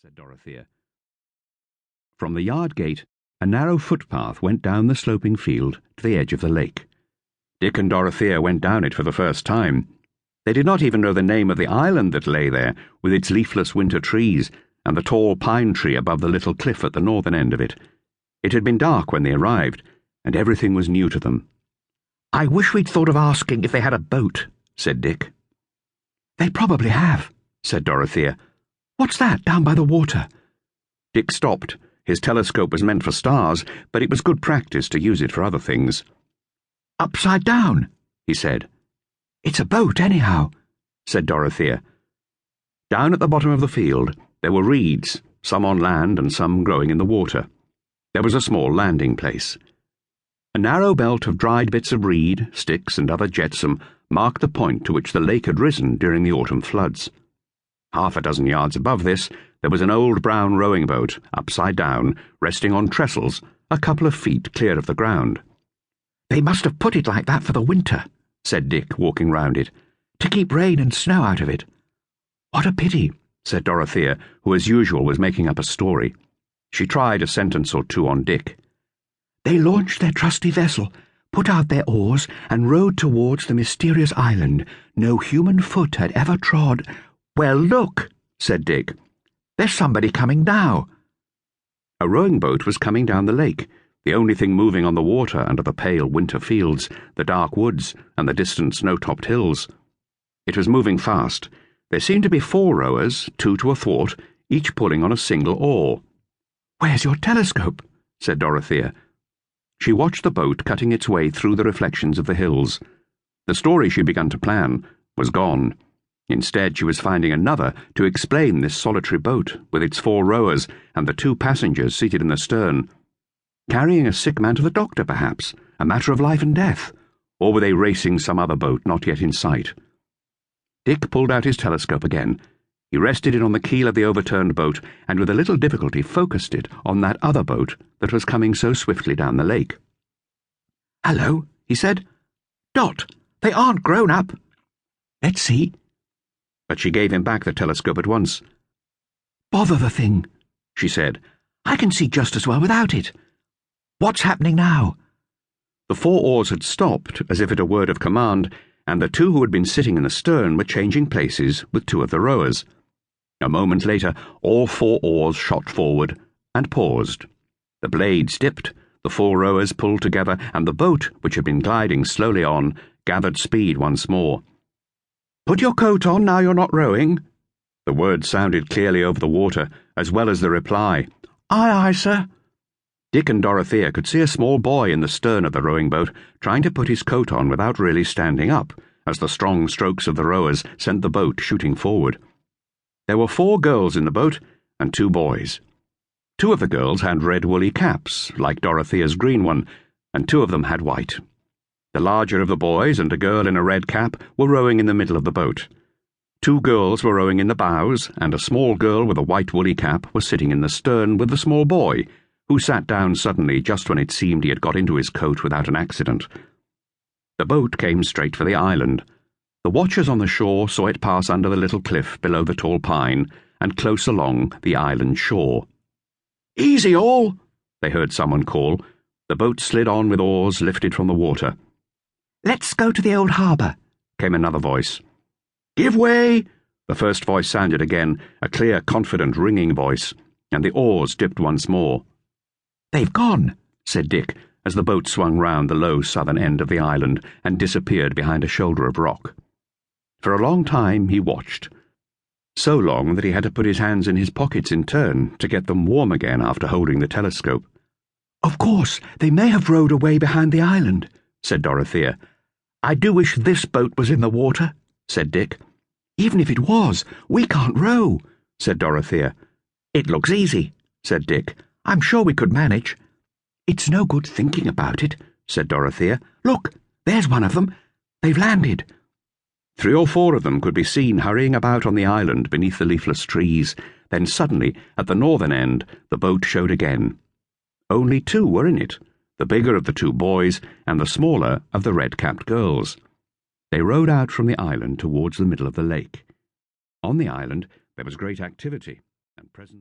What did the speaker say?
said Dorothea. From the yard gate, a narrow footpath went down the sloping field to the edge of the lake. Dick and Dorothea went down it for the first time. They did not even know the name of the island that lay there, with its leafless winter trees and the tall pine tree above the little cliff at the northern end of it. It had been dark when they arrived, and everything was new to them. "I wish we'd thought of asking if they had a boat," said Dick. "They probably have," said Dorothea. "What's that down by the water?" Dick stopped. His telescope was meant for stars, but it was good practice to use it for other things. "Upside down," he said. "It's a boat, anyhow," said Dorothea. Down at the bottom of the field, there were reeds, some on land and some growing in the water. There was a small landing place. A narrow belt of dried bits of reed, sticks, and other jetsam marked the point to which the lake had risen during the autumn floods. Half a dozen yards above this, there was an old brown rowing boat, upside down, resting on trestles, a couple of feet clear of the ground. "They must have put it like that for the winter," said Dick, walking round it, "to keep rain and snow out of it." "What a pity," said Dorothea, who as usual was making up a story. She tried a sentence or two on Dick. "They launched their trusty vessel, put out their oars, and rowed towards the mysterious island no human foot had ever trod." "Well, look," said Dick. "There's somebody coming now." A rowing boat was coming down the lake, the only thing moving on the water under the pale winter fields, the dark woods, and the distant snow-topped hills. It was moving fast. There seemed to be 4 rowers, 2 to a thwart, each pulling on a single oar. "Where's your telescope?" said Dorothea. She watched the boat cutting its way through the reflections of the hills. The story she'd begun to plan was gone. Instead, she was finding another to explain this solitary boat with its 4 rowers and the 2 passengers seated in the stern. Carrying a sick man to the doctor, perhaps, a matter of life and death, or were they racing some other boat not yet in sight? Dick pulled out his telescope again. He rested it on the keel of the overturned boat and with a little difficulty focused it on that other boat that was coming so swiftly down the lake. "Hello," he said. "Dot, they aren't grown up." "Let's see." But she gave him back the telescope at once. "Bother the thing," she said. "I can see just as well without it. What's happening now?" The 4 oars had stopped, as if at a word of command, and the 2 who had been sitting in the stern were changing places with 2 of the rowers. A moment later, all 4 oars shot forward and paused. The blades dipped, the 4 rowers pulled together, and the boat, which had been gliding slowly on, gathered speed once more. "Put your coat on now you're not rowing." The words sounded clearly over the water, as well as the reply. "Aye, aye, sir." Dick and Dorothea could see a small boy in the stern of the rowing boat trying to put his coat on without really standing up, as the strong strokes of the rowers sent the boat shooting forward. There were 4 girls in the boat and 2 boys. 2 of the girls had red woolly caps, like Dorothea's green one, and 2 of them had white. The larger of the boys and a girl in a red cap were rowing in the middle of the boat. 2 girls were rowing in the bows, and a small girl with a white woolly cap was sitting in the stern with the small boy, who sat down suddenly just when it seemed he had got into his coat without an accident. The boat came straight for the island. The watchers on the shore saw it pass under the little cliff below the tall pine and close along the island shore. "Easy all," they heard someone call. The boat slid on with oars lifted from the water. "Let's go to the old harbour," came another voice. "Give way!" The first voice sounded again, a clear, confident, ringing voice, and the oars dipped once more. "They've gone," said Dick, as the boat swung round the low southern end of the island and disappeared behind a shoulder of rock. For a long time he watched, so long that he had to put his hands in his pockets in turn to get them warm again after holding the telescope. "Of course, they may have rowed away behind the island," said Dorothea. "I do wish this boat was in the water," said Dick. "Even if it was, we can't row," said Dorothea. "It looks easy," said Dick. "I'm sure we could manage." "It's no good thinking about it," said Dorothea. "Look, there's one of them. They've landed." 3 or 4 of them could be seen hurrying about on the island beneath the leafless trees. Then suddenly, at the northern end, the boat showed again. Only 2 were in it, the bigger of the 2 boys and the smaller of the red-capped girls. They rowed out from the island towards the middle of the lake. On the island there was great activity, and presently